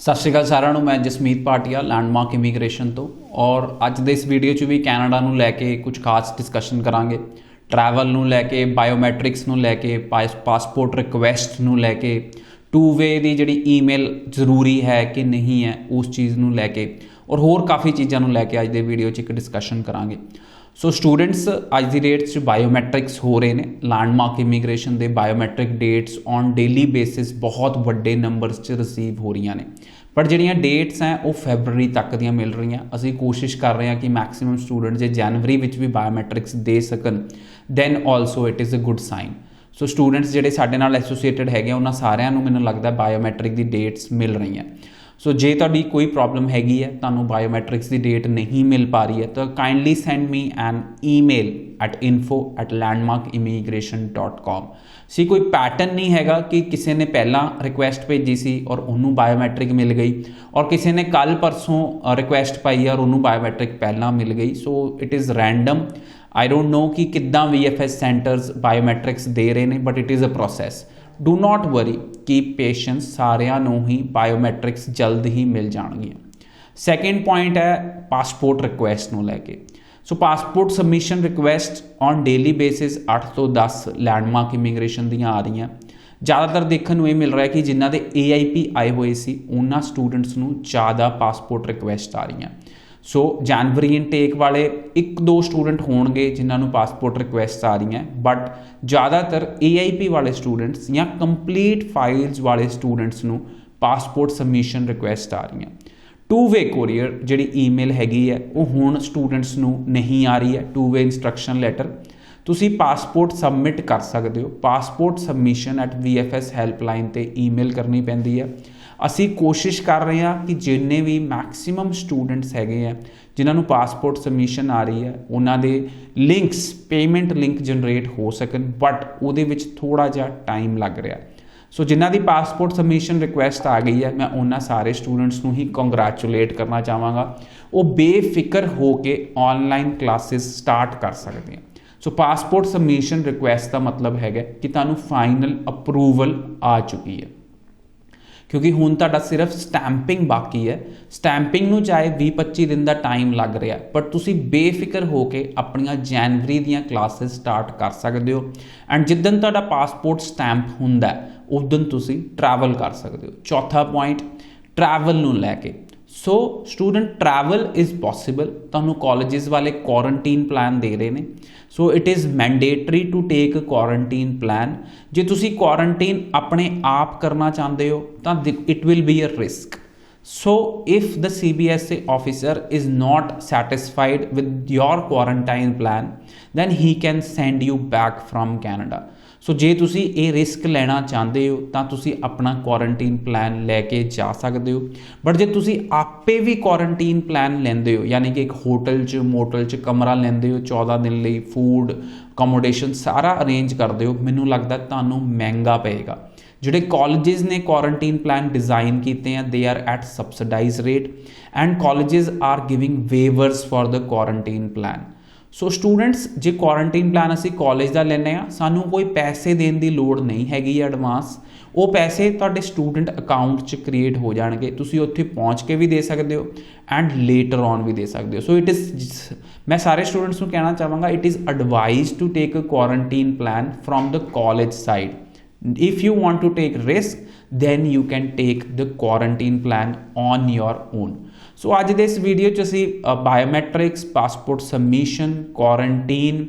सत श्री अकाल सारिਆਂ ਨੂੰ मैं जसमीत भाटिया लैंडमार्क इमीग्रेशन तो और अज दे इस वीडियो च भी कैनेडा ਨੂੰ ਲੈ ਕੇ कुछ खास डिस्कशन करांगे। ट्रैवल ਨੂੰ ਲੈ ਕੇ बायोमैट्रिक्स ਨੂੰ ਲੈ ਕੇ पासपोर्ट रिक्वेस्ट ਨੂੰ ਲੈ के टू वे ਦੀ ਜਿਹੜੀ ईमेल ਜ਼ਰੂਰੀ है कि नहीं है उस चीज़ ਨੂੰ ਲੈ के और होर काफ़ी चीज़ों ਨੂੰ ਲੈ के अज दे वीडियो च एक डिस्कशन करांगे। सो स्टूडेंट्स अज की डेट च बायोमैट्रिक्स हो रहे हैं। लैंडमार्क इमीग्रेशन के biometric dates on daily basis बहुत वड्डे नंबर्स च रिसीव हो रही ने, बट जिहड़ियां डेट्स हैं वो फैबररी तक दियां मिल रही हैं। असीं कोशिश कर रहे हैं कि मैक्सिमम स्टूडेंट जे जनवरी विच भी बायोमैट्रिक्स दे सकन then also it is a good sign. So students जिहड़े साडे नाल एसोसीएटेड हैगे उन्हां सारिਆਂ ਨੂੰ मैनूं लगदा बायोमैट्रिक दी डेट्स मिल रही हैं। सो जे तुहाडी कोई प्रॉब्लम हैगी है, तुहानूं बायोमैट्रिक्स की डेट नहीं मिल पा रही है, तो kindly send me an email at info@landmarkimmigration.com। सी कोई पैटर्न नहीं हैगा कि किसी ने पहला रिक्वेस्ट भेजी सी और उन्होंने बायोमैट्रिक मिल गई और किसी ने कल परसों रिक्वेस्ट पाई और उन्होंने बायोमैट्रिक पहला मिल गई। So it is random. I don't know कि किद्दां VFS सेंटर्स बायोमैट्रिक्स दे रहे हैं, but it is a process. Do not worry, keep patience, सारिਆਂ ਨੂੰ ही बायोमैट्रिक्स जल्द ही मिल जाएगियां। सैकेंड पॉइंट है पासपोर्ट रिक्वेस्ट ਨੂੰ ਲੈ ਕੇ। So passport submission request on daily basis 8 ਤੋਂ 10 लैंडमार्क इमीग्रेशन ਦੀਆਂ आ रही हैं। ज़्यादातर देखने को ये मिल रहा है कि जिन्हों के AIP आए हुए सी उन्होंने स्टूडेंट्स को ज़्यादा पासपोर्ट रिक्वेस्ट आ रही हैं। सो जनवरी इनटेक वाले 1-2 स्टूडेंट होंगे जिन्होंने पासपोर्ट रिक्वेस्ट आ रही हैं, बट ज़्यादातर AIP वाले स्टूडेंट्स या कंप्लीट फाइल्स वाले स्टूडेंट्स को पासपोर्ट सबमिशन रिक्वेस्ट आ रही हैं। टू वे कोरीयर जी ईमेल हैगी है वो हुण स्टूडेंट्स को नहीं आ रही है। टू वे इंस्ट्रक्शन लैटर तुसी पासपोर्ट सबमिट कर सकते हो। Passport submission at VFS helpline ते ईमेल करनी पैंदी है। असी कोशिश कर रहे हैं कि जिन्ने भी मैक्सिमम स्टूडेंट्स हैगे हैं जिन्होंने पासपोर्ट सबमिशन आ रही है उन्होंने लिंक्स पेमेंट लिंक जनरेट हो सकन, बट उहदे विच थोड़ा जिहा टाइम लग रहा है। सो जिन्हों की पासपोर्ट सबमिशन रिक्वेस्ट आ गई है मैं उन्होंने सारे स्टूडेंट्स को ही कंग्रैचुलेट करना चाहांगा। वो बेफिक्र हो के ऑनलाइन क्लासेस स्टार्ट कर सकते हैं। सो पासपोर्ट सबमिशन रिक्वेस्ट का मतलब है कि तुहानूं फाइनल अप्रूवल आ चुकी है, क्योंकि हुण तुहाडा सिर्फ स्टैंपिंग बाकी है। स्टैंपिंग नूं चाहे 20-25 दिन का टाइम लग रहा है, बट तुसी बेफिक्र हो के अपनियां जनवरी दीयां क्लासेस स्टार्ट कर सकते हो। एंड जिद्दन तुहाडा पासपोर्ट स्टैंप हुंदा है उस दिन तुसी ट्रैवल कर सकते हो। चौथा पॉइंट ट्रैवल नूं लैके। So student travel is possible. तुहानूं कॉलेजेस वाले क्वारंटीन प्लान दे रहे हैं। So it is mandatory to take quarantine plan. जे तुसी क्वारंटीन अपने आप करना चाहते हो तो it will be a risk. So if the CBSA officer is not satisfied with your quarantine plan then he can send you back from Canada. So जे तुसी ये रिस्क लेना चाहते हो तो तुसी अपना क्वारंटीन प्लान लैके जा सकते हो, बट जे तुसी आपे भी क्वारंटीन प्लान लेंदे हो यानी कि एक होटल च मोटल च कमरा लेंदे हो 14 दिन लई, फूड अकोमोडेशन सारा अरेंज करते हो, मैनूं लगदा तुहानूं महंगा पेगा। जिहड़े कॉलेजेस ने क्वारंटीन प्लान डिज़ाइन किए हैं they are at subsidize rate and colleges are giving waivers for the quarantine plan. So students जे क्वारंटीन प्लान असी कॉलेज का लैने सानू कोई पैसे देने की लोड़ नहीं हैगी एडवांस। वो पैसे तुहाडे स्टूडेंट अकाउंट च क्रिएट हो जाएंगे, तुसी उत्थे पहुँच के भी दे सकते हो एंड लेटर ऑन भी दे सकते हो। सो इट इज़ मैं सारे स्टूडेंट्स को कहना चाहांगा it is advise to take a quarantine plan from the college side. If you want to take risk then you can take the quarantine plan on your own. So आज दे इस video च असी biometrics, passport submission, quarantine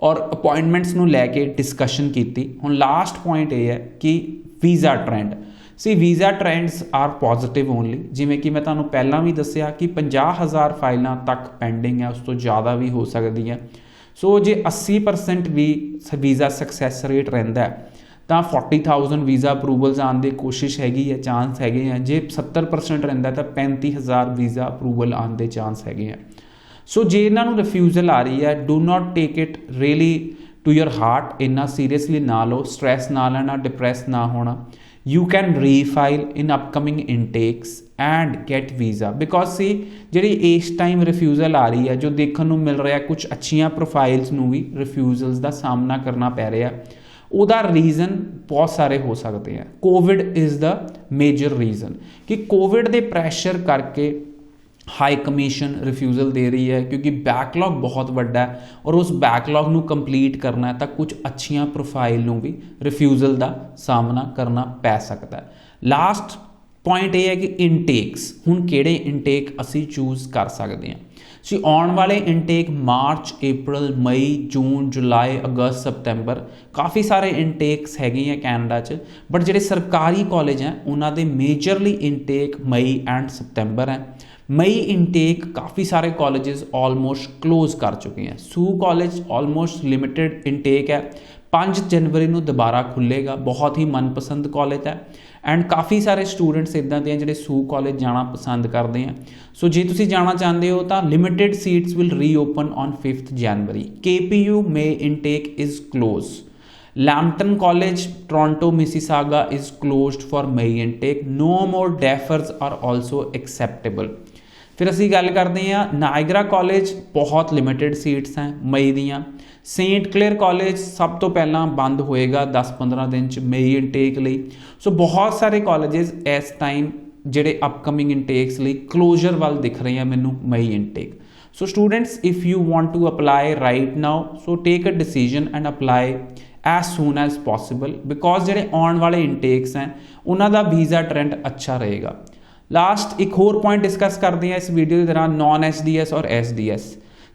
और appointments नूं लैके discussion की। हुण last point ये है कि visa trend. See visa trends are positive only. जिमें कि मैं तुहानूं पहलां भी दस्सिया कि 50,000 फाइलां तक पेंडिंग है, उस तो ज़्यादा भी हो सकती है। सो जे 80% भी वीज़ा सक्सैस रेट रहिंदा है तो 40,000 वीज़ा अप्रूवल्स आने की कोशिश हैगी है, चांस हैगे हैं। जे 70% रहिंदा तो 35,000 वीज़ा अप्रूवल आने के चांस हैगे हैं। सो जे इन्हां नूं रिफ्यूजल आ रही है do not take it really to your heart. इन्ना सीरियसली ना लो, स्ट्रैस ना लेना, डिप्रैस ना होना। You can refile in upcoming intakes and get visa because सी जी इस टाइम रिफ्यूजल आ रही है जो देखने को मिल रहा है कुछ अच्छियाँ प्रोफाइल्स नूं भी रिफ्यूजल्स का सामना करना पै रहा है। ਉਹਦਾ ਰੀਜ਼ਨ ਬਹੁਤ ਸਾਰੇ ਹੋ ਸਕਦੇ ਆ। Covid is the major reason ਕਿ ਕੋਵਿਡ ਦੇ ਪ੍ਰੈਸ਼ਰ ਕਰਕੇ ਹਾਈ ਕਮਿਸ਼ਨ ਰਿਫਿਊਜ਼ਲ ਦੇ ਰਹੀ ਹੈ, ਕਿਉਂਕਿ ਬੈਕਲੌਗ ਬਹੁਤ ਵੱਡਾ ਹੈ ਔਰ ਉਸ ਬੈਕਲੌਗ ਨੂੰ ਕੰਪਲੀਟ ਕਰਨਾ ਹੈ ਤਾਂ ਕੁਝ ਅੱਛੀਆਂ ਪ੍ਰੋਫਾਈਲ ਨੂੰ ਵੀ ਰਿਫਿਊਜ਼ਲ ਦਾ ਸਾਹਮਣਾ ਕਰਨਾ ਪੈ ਸਕਦਾ ਹੈ। ਲਾਸਟ ਪੁਆਇੰਟ ਇਹ ਹੈ ਕਿ ਇਨਟੇਕਸ, ਹੁਣ ਕਿਹੜੇ ਇਨਟੇਕ ਅਸੀਂ ਚੂਜ਼ ਕਰ ਸਕਦੇ ਹਾਂ। ਸੋ ਆਉਣ ਵਾਲੇ ਇਨਟੇਕ ਮਾਰਚ, ਅਪ੍ਰੈਲ, ਮਈ, ਜੂਨ, ਜੁਲਾਈ, ਅਗਸਤ, ਸਤੰਬਰ ਕਾਫੀ ਸਾਰੇ ਇਨਟੇਕਸ ਹੈਗੇ ਆ ਕੈਨੇਡਾ 'ਚ, ਬਟ ਜਿਹੜੇ ਸਰਕਾਰੀ ਕਾਲਜ ਹੈ ਉਹਨਾਂ ਦੇ ਮੇਜਰਲੀ ਇਨਟੇਕ ਮਈ ਐਂਡ ਸਤੰਬਰ ਹੈ। ਮਈ ਇਨਟੇਕ ਕਾਫੀ ਸਾਰੇ ਕਾਲਜਸ ਆਲਮੋਸਟ ਕਲੋਜ਼ ਕਰ ਚੁੱਕੇ ਹੈ। ਸੂ ਕਾਲਜ ਆਲਮੋਸਟ ਲਿਮਿਟਡ ਇਨਟੇਕ ਹੈ, 5 ਜਨਵਰੀ ਨੂੰ ਦੁਬਾਰਾ ਖੁੱਲ੍ਹੇਗਾ, ਬਹੁਤ ਹੀ ਮਨਪਸੰਦ ਕਾਲਜ ਹੈ ਐਂਡ ਕਾਫੀ ਸਾਰੇ ਸਟੂਡੈਂਟਸ ਇੱਦਾਂ ਦੇ ਆ ਜਿਹੜੇ ਸੂ ਕਾਲਜ ਜਾਣਾ ਪਸੰਦ ਕਰਦੇ ਆ। ਸੋ ਜੇ ਤੁਸੀਂ ਜਾਣਾ ਚਾਹੁੰਦੇ ਹੋ ਤਾਂ limited seats will reopen on 5th January. KPU May intake is close. Lambton College, Toronto, Mississauga is closed for May intake. No more deferrals are also acceptable. ਫਿਰ ਅਸੀਂ ਗੱਲ ਕਰਦੇ ਹਾਂ ਨਾਇਗਰਾ ਕਾਲਜ, ਬਹੁਤ ਲਿਮਿਟਡ ਸੀਟਸ ਹੈ ਮਈ ਦੀਆਂ। Saint Clair college ਸਭ ਤੋਂ ਪਹਿਲਾਂ ਬੰਦ ਹੋਏਗਾ 10-15 ਦਿਨ 'ਚ ਮਈ ਇਨਟੇਕ ਲਈ। ਸੋ ਬਹੁਤ ਸਾਰੇ ਕਾਲਜਸ ਇਸ ਟਾਈਮ ਜਿਹੜੇ ਅਪਕਮਿੰਗ ਇਨਟੇਕਸ ਲਈ ਕਲੋਜ਼ਰ ਵੱਲ ਦਿਖ ਰਹੇ ਆ ਮੈਨੂੰ ਮਈ intake. So students, if you want to apply right now, so take a decision and apply as soon as possible because ਜਿਹੜੇ ਆਉਣ ਵਾਲੇ ਇਨਟੇਕਸ ਹੈ ਉਹਨਾਂ ਦਾ ਵੀਜ਼ਾ ਟ੍ਰੈਂਡ ਅੱਛਾ ਰਹੇਗਾ। ਲਾਸਟ ਇੱਕ ਹੋਰ ਪੁਆਇੰਟ ਡਿਸਕਸ ਕਰਦੇ ਹਾਂ ਇਸ ਵੀਡੀਓ ਦੇ ਦੌਰਾਨ, ਨੌਨ SDS ਔਰ SDS।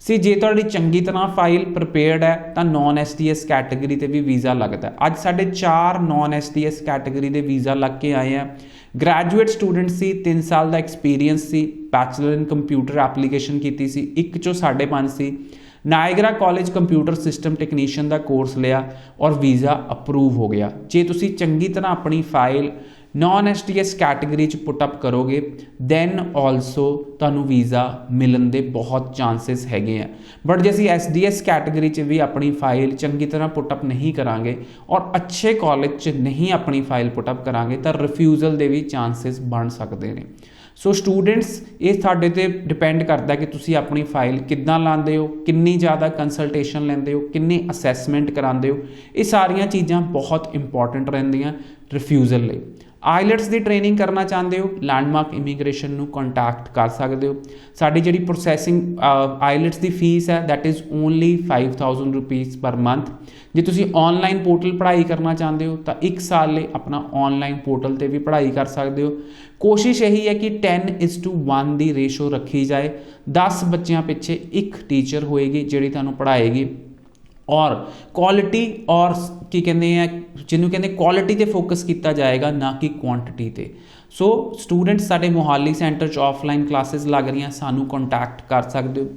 ਸੀ ਜੇ ਤੁਹਾਡੀ ਚੰਗੀ ਤਰ੍ਹਾਂ ਫਾਈਲ ਪ੍ਰੀਪੇਅਰਡ ਹੈ ਤਾਂ ਨੌਨ SDS ਕੈਟੇਗਰੀ ਤੇ ਵੀ ਵੀਜ਼ਾ ਲੱਗਦਾ। ਅੱਜ ਸਾਡੇ 4 ਨੌਨ SDS ਕੈਟੇਗਰੀ ਦੇ ਵੀਜ਼ਾ ਲੱਗ ਕੇ ਆਏ ਆ। ਗ੍ਰੈਜੂਏਟ ਸਟੂਡੈਂਟ ਸੀ, 3 ਸਾਲ ਦਾ ਐਕਸਪੀਰੀਅੰਸ ਸੀ, ਬੈਚਲਰ ਇਨ ਕੰਪਿਊਟਰ ਐਪਲੀਕੇਸ਼ਨ ਕੀਤੀ ਸੀ, 1 ਚੋਂ 5.5 ਸੀ। Niagara college computer system technician ਦਾ ਕੋਰਸ ਲਿਆ ਔਰ ਵੀਜ਼ਾ ਅਪਰੂਵ ਹੋ ਗਿਆ। ਜੇ ਤੁਸੀਂ ਚੰਗੀ ਤਰ੍ਹਾਂ ਆਪਣੀ ਫਾਈਲ ਨੌਨ SDS ਕੈਟੇਗਰੀ 'ਚ ਪੁੱਟ ਅਪ ਕਰੋਗੇ ਦੈਨ ਆਲਸੋ ਤੁਹਾਨੂੰ ਵੀਜ਼ਾ ਮਿਲਣ ਦੇ ਬਹੁਤ ਚਾਂਸਸ ਹੈਗੇ ਆ। ਬਟ ਜੇ ਅਸੀਂ SDS ਕੈਟੇਗਰੀ 'ਚ ਵੀ ਆਪਣੀ ਫਾਈਲ ਚੰਗੀ ਤਰ੍ਹਾਂ ਪੁੱਟ ਅਪ ਨਹੀਂ ਕਰਾਂਗੇ ਔਰ ਅੱਛੇ ਕਾਲਜ 'ਚ ਨਹੀਂ ਆਪਣੀ ਫਾਈਲ ਪੁੱਟ ਅਪ ਕਰਾਂਗੇ ਤਾਂ ਰਿਫਿਊਜ਼ਲ ਦੇ ਵੀ ਚਾਂਸਸ ਬਣ ਸਕਦੇ ਨੇ। ਸੋ ਸਟੂਡੈਂਟਸ, ਇਹ ਤੁਹਾਡੇ ਤੇ ਡਿਪੈਂਡ ਕਰਦਾ ਕਿ ਤੁਸੀਂ ਆਪਣੀ ਫਾਈਲ ਕਿੱਦਾਂ ਲਾਉਂਦੇ ਹੋ, ਕਿੰਨੀ ਜ਼ਿਆਦਾ ਕੰਸਲਟੇਸ਼ਨ ਲੈਂਦੇ ਹੋ, ਕਿੰਨੀ ਅਸੈਸਮੈਂਟ ਕਰਾਉਂਦੇ ਹੋ। ਇਹ ਸਾਰੀਆਂ ਚੀਜ਼ਾਂ ਬਹੁਤ ਇੰਪੋਰਟੈਂਟ ਰਹਿੰਦੀਆਂ ਰਿਫਿਊਜ਼ਲ ਲਈ। ਆਈਲੈਟਸ ਦੀ ਟ੍ਰੇਨਿੰਗ ਕਰਨਾ ਚਾਹੁੰਦੇ ਹੋ, ਲੈਂਡਮਾਰਕ ਇਮੀਗ੍ਰੇਸ਼ਨ ਨੂੰ ਕੰਟੈਕਟ ਕਰ ਸਕਦੇ ਹੋ। ਸਾਡੀ ਜਿਹੜੀ ਪ੍ਰੋਸੈਸਿੰਗ ਆਈਲੈਟਸ ਦੀ ਫੀਸ ਹੈ that is only 5000 rupees per month. ਜੇ ਤੁਸੀਂ ਔਨਲਾਈਨ ਪੋਰਟਲ ਪੜ੍ਹਾਈ ਕਰਨਾ ਚਾਹੁੰਦੇ ਹੋ ਤਾਂ 1 ਸਾਲ ਲਈ ਆਪਣਾ ਔਨਲਾਈਨ ਪੋਰਟਲ 'ਤੇ ਵੀ ਪੜ੍ਹਾਈ ਕਰ ਸਕਦੇ ਹੋ। ਕੋਸ਼ਿਸ਼ ਇਹੀ ਹੈ ਕਿ 10:1 ਦੀ ਰੇਸ਼ੋ ਰੱਖੀ ਜਾਏ। 10 ਬੱਚਿਆਂ ਪਿੱਛੇ 1 ਟੀਚਰ ਹੋਏਗੀ ਜਿਹੜੀ ਤੁਹਾਨੂੰ ਪੜ੍ਹਾਏਗੀ ਔਰ ਕੁਆਲਿਟੀ ਔਰ ਕੀ ਕਹਿੰਦੇ ਆ ਜਿਹਨੂੰ ਕਹਿੰਦੇ ਕੁਆਲਿਟੀ 'ਤੇ ਫੋਕਸ ਕੀਤਾ ਜਾਏਗਾ, ਨਾ ਕਿ ਕੁਆਂਟਿਟੀ 'ਤੇ। ਸੋ ਸਟੂਡੈਂਟਸ, ਸਾਡੇ ਮੋਹਾਲੀ ਸੈਂਟਰ 'ਚ ਆਫਲਾਈਨ ਕਲਾਸਿਸ ਲੱਗ ਰਹੀਆਂ, ਸਾਨੂੰ ਕੰਟੈਕਟ ਕਰ ਸਕਦੇ ਹੋ।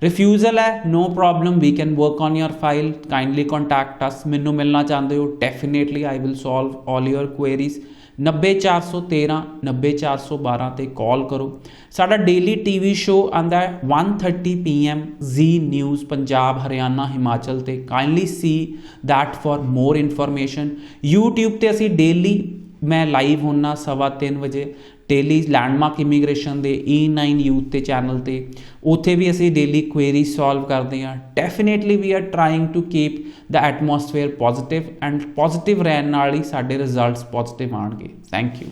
ਰਿਫਿਊਜ਼ਲ ਹੈ, no problem, we can work on your file, kindly contact us. ਮੈਨੂੰ ਮਿਲਣਾ ਚਾਹੁੰਦੇ ਹੋ, definitely I will solve all your queries. 90413 90412 ਤੇ ਕਾਲ ਕਰੋ। ਸਾਡਾ ਡੇਲੀ TV ਸ਼ੋਅ ਆਉਂਦਾ ਹੈ 1:30 PM ਜ਼ੀ ਨਿਊਜ਼ ਪੰਜਾਬ, ਹਰਿਆਣਾ, ਹਿਮਾਚਲ ਤੇ। Kindly C that for more information. YouTube ਤੇ ਅਸੀਂ ਡੇਲੀ ਮੈਂ ਲਾਈਵ ਹੁੰਦਾ 3:15 ਵਜੇ ਡੇਲੀ ਲੈਂਡਮਾਰਕ ਇਮੀਗ੍ਰੇਸ਼ਨ ਦੇ E9 ਯੂਥ ਤੇ ਚੈਨਲ ਤੇ। ਉੱਥੇ ਵੀ ਅਸੀਂ ਡੇਲੀ ਕੁਐਰੀ ਸੋਲਵ ਕਰਦੇ ਹਾਂ। Definitely we are trying to keep the atmosphere positive and positive ਰਹਿਣ ਨਾਲ ਹੀ ਸਾਡੇ ਰਿਜ਼ਲਟਸ ਪੋਜ਼ਿਟਿਵ ਆਉਣਗੇ। Thank you.